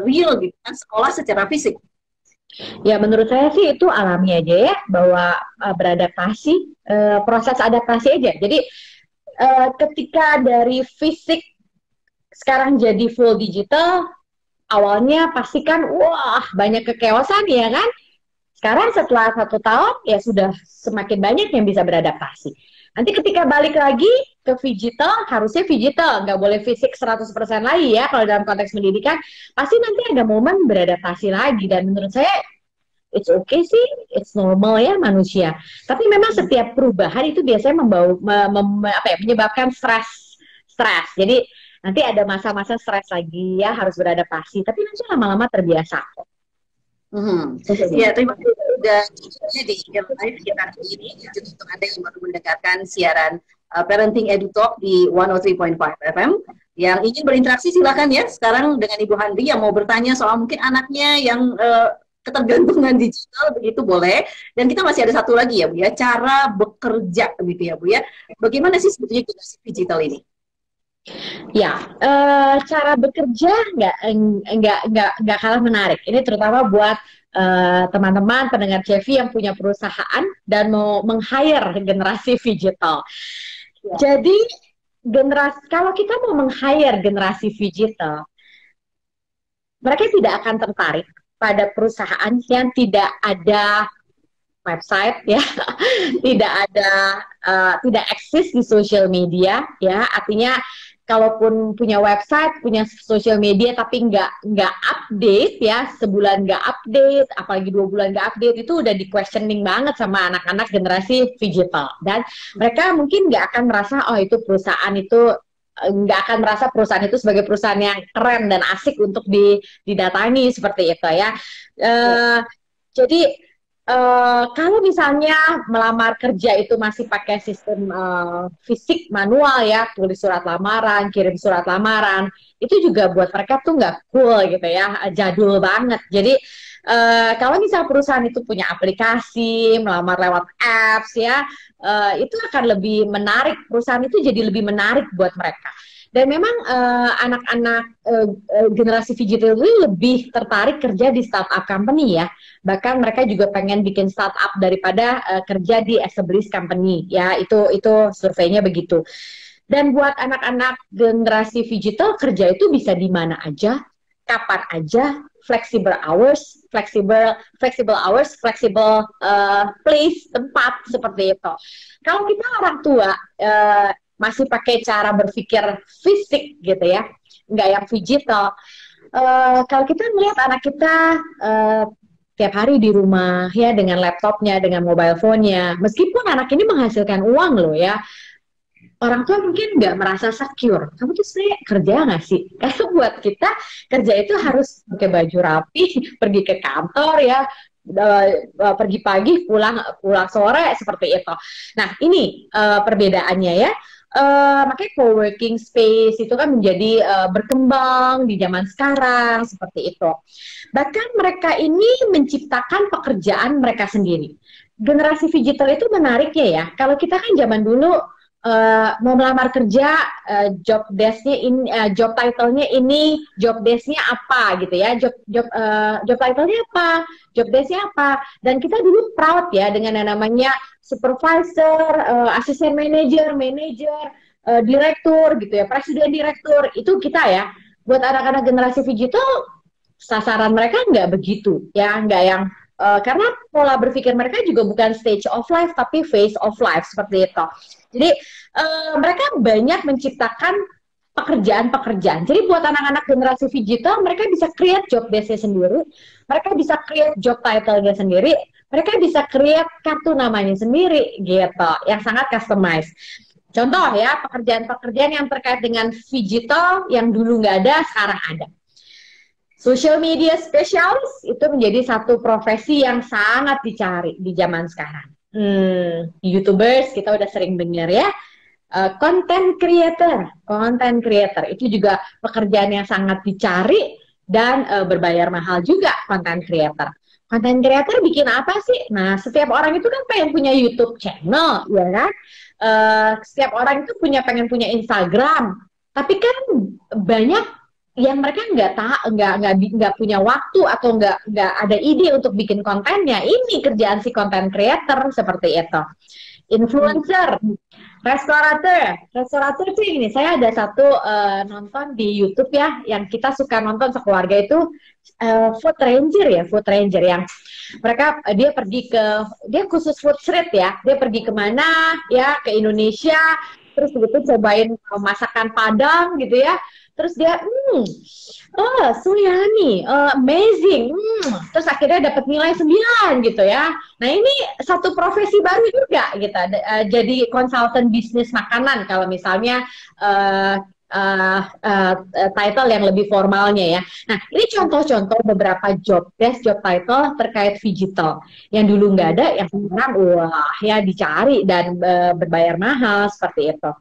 real gitu kan, sekolah secara fisik? Ya, menurut saya sih itu alami aja ya, bahwa beradaptasi, proses adaptasi aja. Jadi ketika dari fisik sekarang jadi full digital, awalnya pasti kan wah banyak kekeosan ya kan. Sekarang setelah 1 tahun ya sudah semakin banyak yang bisa beradaptasi. Nanti ketika balik lagi ke digital, harusnya digital, nggak boleh fisik 100% lagi ya kalau dalam konteks pendidikan. Pasti nanti ada momen beradaptasi lagi, dan menurut saya it's okay sih, it's normal ya manusia. Tapi memang setiap perubahan itu biasanya menyebabkan stres. Jadi nanti ada masa-masa stres lagi ya, harus beradaptasi. Tapi nanti lama-lama terbiasa. Ya, terima kasih sudah di live kita hari ini. Untuk Anda yang baru mendengarkan siaran Parenting Edu Talk di 103.5 FM. Yang ingin berinteraksi silakan ya. Sekarang dengan Ibu Handri yang mau bertanya soal mungkin anaknya yang ketergantungan digital begitu boleh. Dan kita masih ada satu lagi ya Bu ya, cara bekerja gitu ya Bu ya. Bagaimana sih sebetulnya generasi digital ini? Ya, cara bekerja nggak kalah menarik. Ini terutama buat teman-teman pendengar CV yang punya perusahaan dan mau meng-hire generasi digital. Ya. Jadi kalau kita mau meng-hire generasi digital, mereka tidak akan tertarik pada perusahaan yang tidak ada website ya, tidak eksis di social media ya. Artinya kalaupun punya website, punya social media tapi nggak update ya, sebulan nggak update, apalagi 2 bulan nggak update, itu udah di questioning banget sama anak-anak generasi digital. Dan mereka mungkin nggak akan merasa itu perusahaan itu, nggak akan merasa perusahaan itu sebagai perusahaan yang keren dan asik untuk didatangi seperti itu ya. Jadi kalau misalnya melamar kerja itu masih pakai sistem fisik manual ya, tulis surat lamaran, kirim surat lamaran, itu juga buat mereka tuh nggak cool gitu ya, jadul banget. Jadi kalau misalnya perusahaan itu punya aplikasi, melamar lewat apps ya, itu akan lebih menarik, perusahaan itu jadi lebih menarik buat mereka. Dan memang anak-anak generasi digital itu lebih tertarik kerja di startup company ya. Bahkan mereka juga pengen bikin startup daripada kerja di established company ya. Itu surveinya begitu. Dan buat anak-anak generasi digital, kerja itu bisa di mana aja, kapan aja, flexible hours, flexible place, tempat seperti itu. Kalau kita orang tua masih pakai cara berpikir fisik gitu ya, nggak yang digital. Kalau kita melihat anak kita tiap hari di rumah ya, dengan laptopnya, dengan mobile phone-nya, meskipun anak ini menghasilkan uang loh ya, orang tua mungkin nggak merasa secure. Kamu tuh sebenarnya kerja nggak sih? Karena buat kita kerja itu harus pakai baju rapi, pergi ke kantor ya, pergi pagi, pulang sore, seperti itu. Nah ini perbedaannya ya. Makanya co-working space itu kan menjadi berkembang di zaman sekarang seperti itu. Bahkan mereka ini menciptakan pekerjaan mereka sendiri. Generasi digital itu menariknya ya. Kalau kita kan zaman dulu mau melamar kerja, job desk-nya ini, job title-nya ini, job desk-nya apa gitu ya, job title-nya apa, job desk-nya apa, dan kita dulu proud ya dengan yang namanya supervisor, asisten manager, direktur gitu ya, presiden direktur, itu kita ya. Buat anak-anak generasi digital, sasaran mereka nggak begitu ya, nggak yang karena pola berpikir mereka juga bukan stage of life tapi phase of life seperti itu. Jadi mereka banyak menciptakan pekerjaan-pekerjaan. Jadi buat anak-anak generasi digital, mereka bisa create job desk-nya sendiri, mereka bisa create job title-nya sendiri, mereka bisa create kartu namanya sendiri gitu, yang sangat customized. Contoh ya, pekerjaan-pekerjaan yang terkait dengan digital yang dulu nggak ada, sekarang ada. Social media specialist itu menjadi satu profesi yang sangat dicari di zaman sekarang. YouTubers kita udah sering dengar ya. Content creator itu juga pekerjaan yang sangat dicari dan berbayar mahal juga content creator. Content creator bikin apa sih? Nah, setiap orang itu kan pengen punya YouTube channel, ya kan? Setiap orang itu pengen punya Instagram, tapi kan banyak yang mereka nggak punya waktu atau nggak ada ide untuk bikin kontennya. Ini kerjaan si content creator seperti itu. Influencer, restorator tuh ini. Saya ada satu nonton di YouTube ya, yang kita suka nonton sekeluarga itu food ranger yang mereka dia khusus food street ya, dia pergi kemana ya, ke Indonesia, terus begitu cobain masakan Padang gitu ya, terus dia Suyani, amazing, terus akhirnya dapat nilai 9 gitu ya. Nah ini satu profesi baru juga gitu, jadi konsultan bisnis makanan kalau misalnya title yang lebih formalnya ya. Nah ini contoh-contoh beberapa job desk, job title terkait digital yang dulu nggak ada, yang sekarang wah ya dicari dan berbayar mahal seperti itu.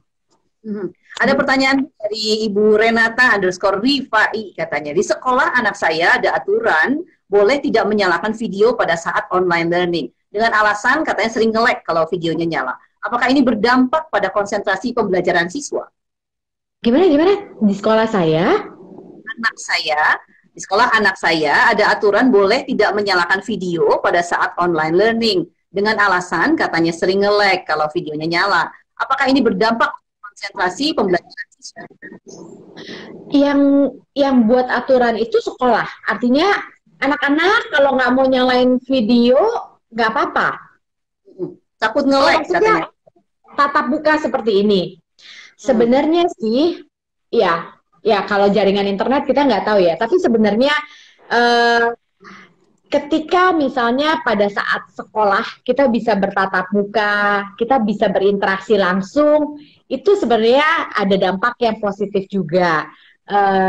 Ada pertanyaan dari Ibu Renata _Rifai, katanya di sekolah anak saya ada aturan boleh tidak menyalakan video pada saat online learning dengan alasan katanya sering nge-lag kalau videonya nyala. Apakah ini berdampak pada konsentrasi pembelajaran siswa? Gimana? Di sekolah saya? Di sekolah anak saya ada aturan boleh tidak menyalakan video pada saat online learning dengan alasan katanya sering nge-lag kalau videonya nyala. Apakah ini berdampak konsentrasi pembelajaran siswa? Yang buat aturan itu sekolah. Artinya anak-anak kalau nggak mau nyalain video nggak apa-apa. Takut nge-lag katanya. Tatap muka seperti ini. Sebenarnya sih, ya kalau jaringan internet kita nggak tahu ya. Tapi sebenarnya ketika misalnya pada saat sekolah kita bisa bertatap muka, kita bisa berinteraksi langsung, itu sebenarnya ada dampak yang positif juga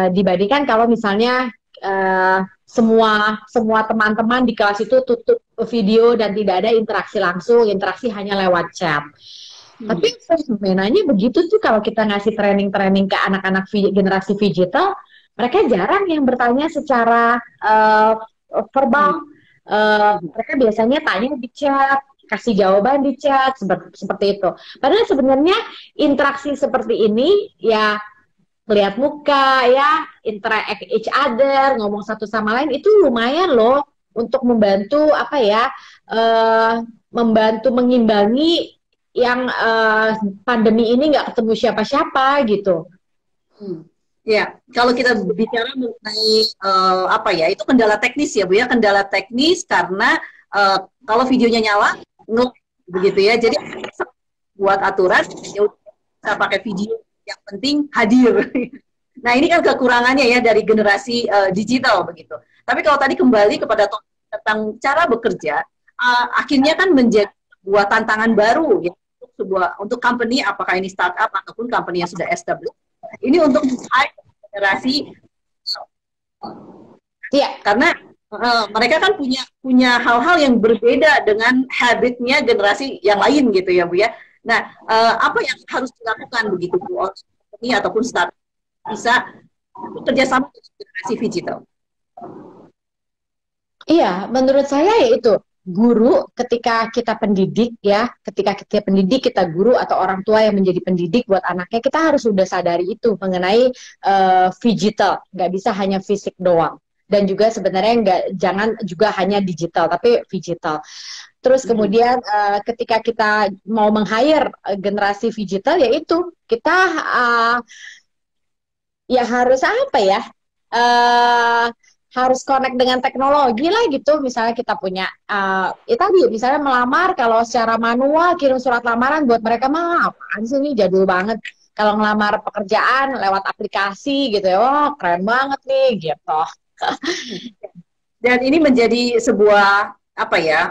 dibandingkan kalau misalnya semua teman-teman di kelas itu tutup video dan tidak ada interaksi langsung, interaksi hanya lewat chat. Tapi fenomenanya begitu tuh kalau kita ngasih training-training ke anak-anak generasi digital, mereka jarang yang bertanya secara verbal. Mereka biasanya tanya di chat, kasih jawaban di chat, seperti itu. Padahal sebenarnya interaksi seperti ini ya lihat muka ya, interact each other, ngomong satu sama lain itu lumayan loh untuk membantu membantu mengimbangi yang pandemi ini nggak ketemu siapa-siapa gitu. Ya, kalau kita bicara mengenai itu kendala teknis ya Bu ya, kendala teknis karena kalau videonya nyala begitu ya. Jadi buat aturan ya kita pakai video, yang penting hadir. Nah, ini kan kekurangannya ya dari generasi digital begitu. Tapi kalau tadi kembali kepada tentang cara bekerja, akhirnya kan menjadi sebuah tantangan baru ya untuk company, apakah ini startup ataupun company yang sudah established. Ini untuk generasi, ya karena mereka kan punya hal-hal yang berbeda dengan habitnya generasi yang lain gitu ya Bu ya. Nah, apa yang harus dilakukan begitu Bu ini ataupun startup bisa bekerjasama dengan generasi digital? Iya, menurut saya ya itu guru, ketika kita pendidik ya, ketika kita pendidik, kita guru atau orang tua yang menjadi pendidik buat anaknya, kita harus sudah sadari itu mengenai digital, nggak bisa hanya fisik doang. Dan juga sebenarnya jangan juga hanya digital, tapi digital. Terus kemudian ketika kita mau meng-hire generasi digital, yaitu kita ya harus apa ya? Harus connect dengan teknologi lah gitu. Misalnya kita punya, ya tadi misalnya melamar, kalau secara manual kirim surat lamaran buat mereka mah apaan sih, ini jadul banget. Kalau ngelamar pekerjaan lewat aplikasi gitu ya, wah keren banget nih gitu. Dan ini menjadi sebuah apa ya,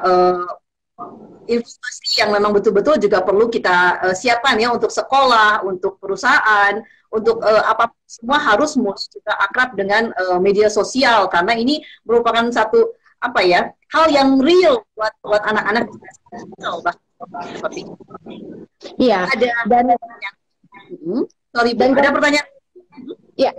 investasi yang memang betul-betul juga perlu kita siapkan ya, untuk sekolah, untuk perusahaan, untuk apa semua harus juga akrab dengan media sosial, karena ini merupakan satu apa ya, hal yang real buat anak-anak seperti itu. Iya. Ada sorry Bu, ada pertanyaan? Iya.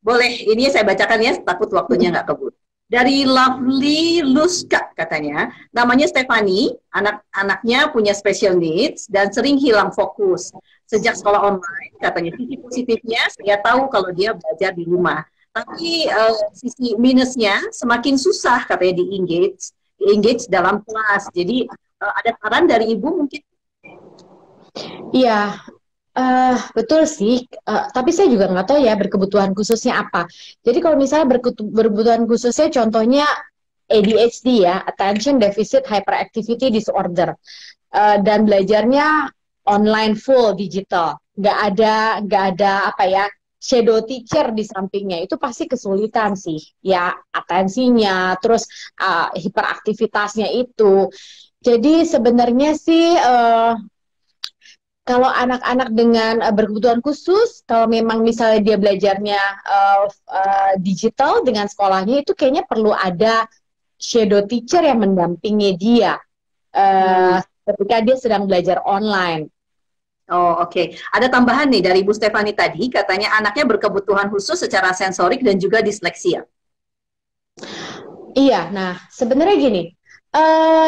Boleh, ini saya bacakan ya, takut waktunya nggak keburu. Dari Lovely Luska katanya, namanya Stephanie, anak-anaknya punya special needs dan sering hilang fokus. Sejak sekolah online, katanya sisi positifnya saya tahu kalau dia belajar di rumah. Tapi sisi minusnya semakin susah katanya di-engage dalam kelas. Jadi ada saran dari Ibu mungkin? Iya, betul sih, tapi saya juga nggak tahu ya berkebutuhan khususnya apa. Jadi kalau misalnya berkebutuhan khususnya, contohnya ADHD ya, Attention Deficit Hyperactivity Disorder, dan belajarnya online full digital, nggak ada apa ya, shadow teacher di sampingnya, itu pasti kesulitan sih, ya atensinya, terus hiperaktivitasnya itu. Jadi sebenarnya sih, kalau anak-anak dengan berkebutuhan khusus, kalau memang misalnya dia belajarnya digital dengan sekolahnya, itu kayaknya perlu ada shadow teacher yang mendampingi dia ketika dia sedang belajar online. Oh, oke. Ada tambahan nih dari Bu Stefani tadi, katanya anaknya berkebutuhan khusus secara sensorik dan juga disleksia. Iya, nah sebenarnya gini,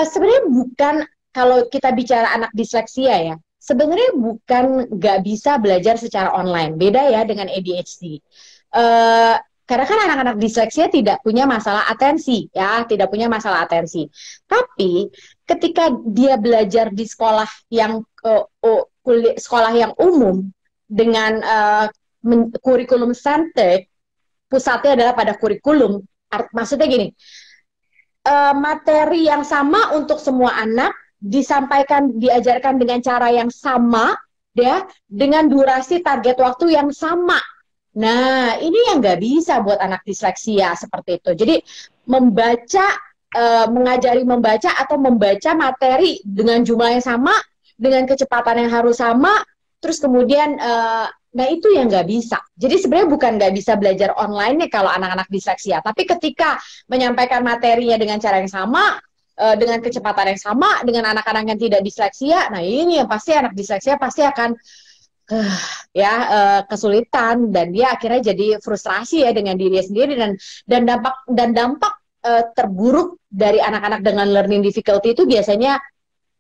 sebenarnya bukan, kalau kita bicara anak disleksia ya, sebenarnya bukan nggak bisa belajar secara online. Beda ya dengan ADHD. Karena kan anak-anak disleksia tidak punya masalah atensi, ya, tidak punya masalah atensi. Tapi ketika dia belajar di sekolah yang sekolah yang umum dengan kurikulum centered, pusatnya adalah pada kurikulum. Maksudnya gini, materi yang sama untuk semua anak, disampaikan, diajarkan dengan cara yang sama, ya, dengan durasi target waktu yang sama. Nah, ini yang nggak bisa buat anak disleksia seperti itu. Jadi membaca, mengajari membaca atau membaca materi dengan jumlah yang sama, dengan kecepatan yang harus sama, terus kemudian nah itu yang nggak bisa. Jadi sebenarnya bukan nggak bisa belajar online nih kalau anak-anak disleksia, tapi ketika menyampaikan materinya dengan cara yang sama, dengan kecepatan yang sama dengan anak-anak yang tidak disleksia, nah ini yang pasti anak disleksia pasti akan kesulitan, dan dia akhirnya jadi frustrasi ya dengan dirinya sendiri, dan dampak terburuk dari anak-anak dengan learning difficulty itu biasanya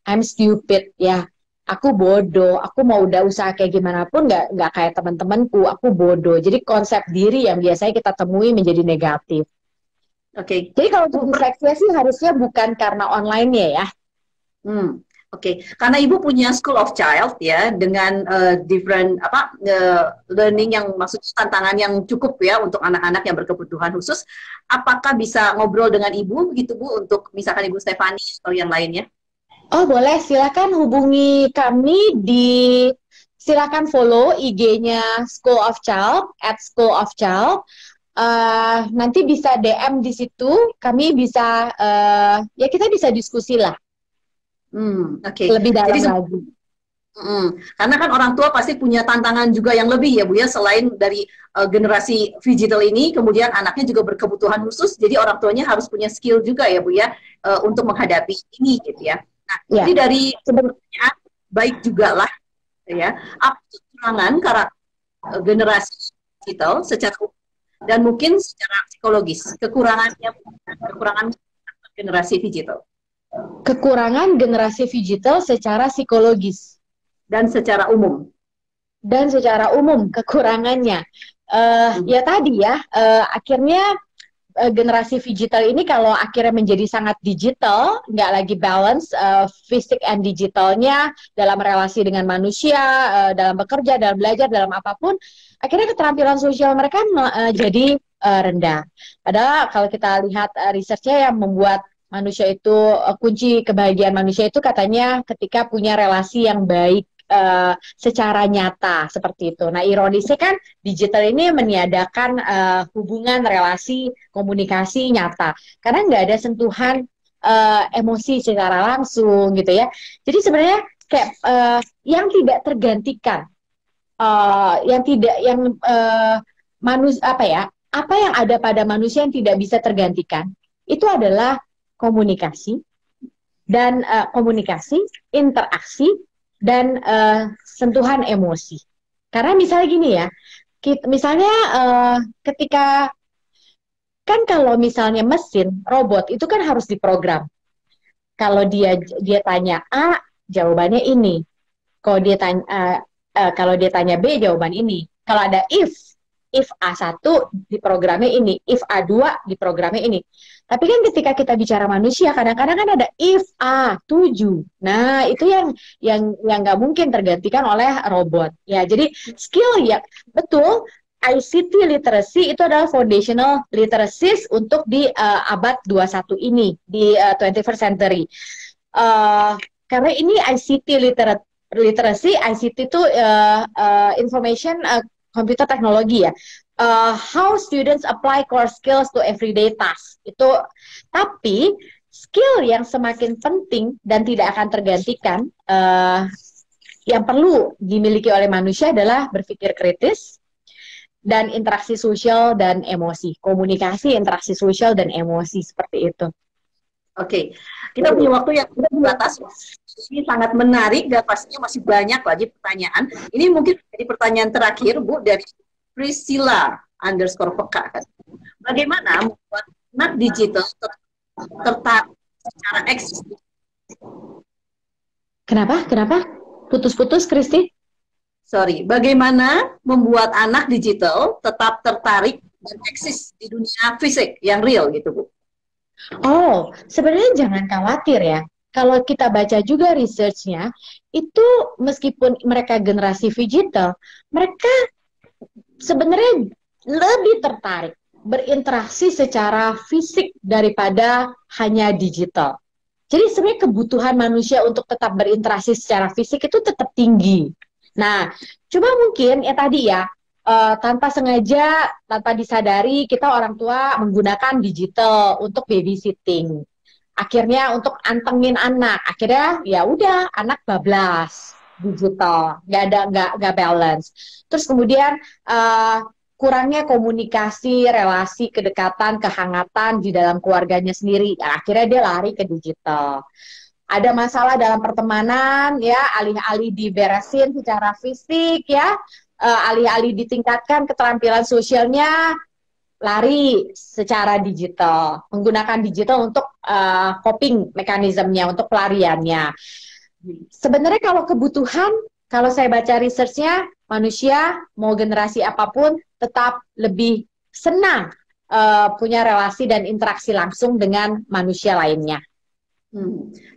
I'm stupid ya. Aku bodoh, aku mau udah usaha kayak gimana pun nggak kayak teman-temanku, aku bodoh. Jadi konsep diri yang biasanya kita temui menjadi negatif. Oke. Jadi kalau untuk disleksia sih harusnya bukan karena online-nya ya. Oke. Karena Ibu punya School of Child ya, dengan different learning yang maksud tantangan yang cukup ya untuk anak-anak yang berkebutuhan khusus. Apakah bisa ngobrol dengan Ibu gitu Bu, untuk misalkan Ibu Stefani atau yang lainnya? Oh boleh, silakan hubungi kami silakan follow IG-nya School of Child @schoolofchild. Nanti bisa DM di situ, kami bisa ya kita bisa diskusi lah. Oke. Lebih dalam lagi. Karena kan orang tua pasti punya tantangan juga yang lebih ya Bu ya, selain dari generasi digital ini, kemudian anaknya juga berkebutuhan khusus, jadi orang tuanya harus punya skill juga ya Bu ya, untuk menghadapi ini gitu ya. Nah, jadi dari sebenarnya baik juga lah ya, apa kekurangan generasi digital secara dan mungkin secara psikologis, kekurangan generasi digital. Kekurangan generasi digital secara psikologis. dan secara umum. Dan secara umum kekurangannya. Ya tadi ya, akhirnya generasi digital ini kalau akhirnya menjadi sangat digital, nggak lagi balance fisik and digitalnya dalam relasi dengan manusia, dalam bekerja, dalam belajar, dalam apapun, akhirnya keterampilan sosial mereka jadi rendah. Padahal kalau kita lihat researchnya yang membuat manusia itu kunci kebahagiaan manusia itu katanya ketika punya relasi yang baik secara nyata seperti itu. Nah, ironisnya kan digital ini meniadakan hubungan, relasi, komunikasi nyata karena nggak ada sentuhan emosi secara langsung gitu ya. Jadi sebenarnya kayak yang tidak tergantikan, manusia apa ya? Apa yang ada pada manusia yang tidak bisa tergantikan itu adalah komunikasi dan komunikasi, interaksi dan sentuhan emosi. Karena misalnya gini ya, misalnya ketika kan kalau misalnya mesin robot itu kan harus diprogram. Kalau dia tanya A, jawabannya ini. Kalau dia tanya B, jawaban ini. Kalau ada if A1 diprogramnya ini, if A2 diprogramnya ini. Tapi kan ketika kita bicara manusia, kadang-kadang kan ada if A7. Nah, itu yang nggak mungkin tergantikan oleh robot. Ya, jadi skill ya betul. ICT literacy itu adalah foundational literacies untuk di abad 21 ini, di 21st century. Karena ini ICT literacy, ICT itu information computer teknologi ya. How students apply core skills to everyday tasks. Itu, tapi skill yang semakin penting dan tidak akan tergantikan yang perlu dimiliki oleh manusia adalah berpikir kritis dan interaksi sosial dan emosi. Komunikasi, interaksi sosial dan emosi seperti itu. Oke, kita punya waktu yang terbatas. Ini sangat menarik dan pastinya masih banyak lagi pertanyaan. Ini mungkin jadi pertanyaan terakhir, Bu, dari Priscilla _Peka. Bagaimana membuat anak digital tertarik secara eksis? Kenapa? Putus-putus, Kristi? Sorry, bagaimana membuat anak digital tetap tertarik dan eksis di dunia fisik yang real gitu, Bu? Oh, sebenarnya jangan khawatir ya. Kalau kita baca juga research-nya, itu meskipun mereka generasi digital, mereka sebenarnya lebih tertarik berinteraksi secara fisik daripada hanya digital. Jadi sebenarnya kebutuhan manusia untuk tetap berinteraksi secara fisik itu tetap tinggi. Nah, cuma mungkin ya tadi ya, tanpa sengaja, tanpa disadari, kita orang tua menggunakan digital untuk babysitting. Akhirnya untuk antengin anak, akhirnya ya udah anak bablas digital, nggak balance. Terus kemudian kurangnya komunikasi, relasi, kedekatan, kehangatan di dalam keluarganya sendiri. Akhirnya dia lari ke digital. Ada masalah dalam pertemanan, ya alih-alih diberesin secara fisik, ya alih-alih ditingkatkan keterampilan sosialnya, lari secara digital, menggunakan digital untuk coping mekanismenya, untuk pelariannya. Sebenarnya kalau kebutuhan, kalau saya baca research-nya, manusia mau generasi apapun tetap lebih senang punya relasi dan interaksi langsung dengan manusia lainnya.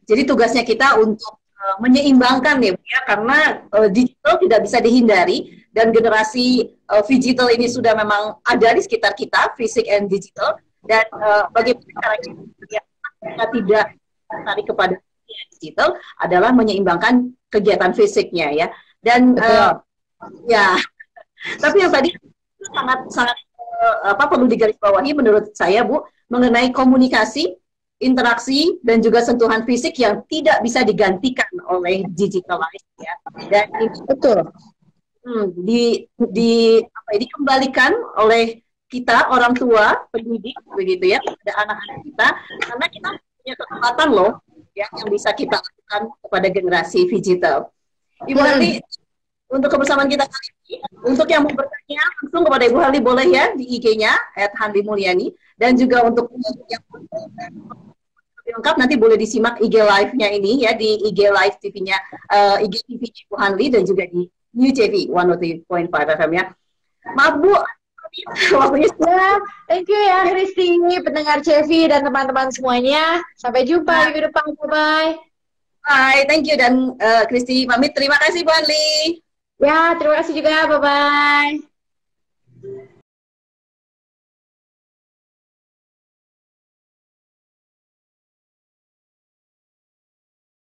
Jadi tugasnya kita untuk menyeimbangkan ya, karena digital tidak bisa dihindari dan generasi digital ini sudah memang ada di sekitar kita, fisik and digital, dan bagaimana caranya kita tidak tertarik kepada digital adalah menyeimbangkan kegiatan fisiknya ya. Dan ya, tapi yang tadi sangat perlu digarisbawahi menurut saya, Bu, mengenai komunikasi, interaksi dan juga sentuhan fisik yang tidak bisa digantikan oleh digitalize ya. Dan ini betul dikembalikan oleh kita orang tua pendidik begitu ya pada anak-anak kita, karena kita punya kesempatan loh ya, yang bisa kita lakukan kepada generasi digital. Ibu Harli, untuk kebersamaan kita kali ini, untuk yang mau bertanya langsung kepada Ibu Harli boleh ya di IG-nya @hanlimulyani, dan juga untuk yang lebih lengkap nanti boleh disimak IG Live-nya ini ya di IG Live TV-nya IG TV Bu Hanli dan juga di New TV 103.5 FM ya. Maaf Bu, waktunya Ya, thank you ya Kristi, pendengar CV dan teman-teman semuanya. Sampai jumpa minggu depan. Bye-bye. bye. Thank you dan Kristi pamit. Terima kasih Bu Hanli. Ya, terima kasih juga. Bye-bye.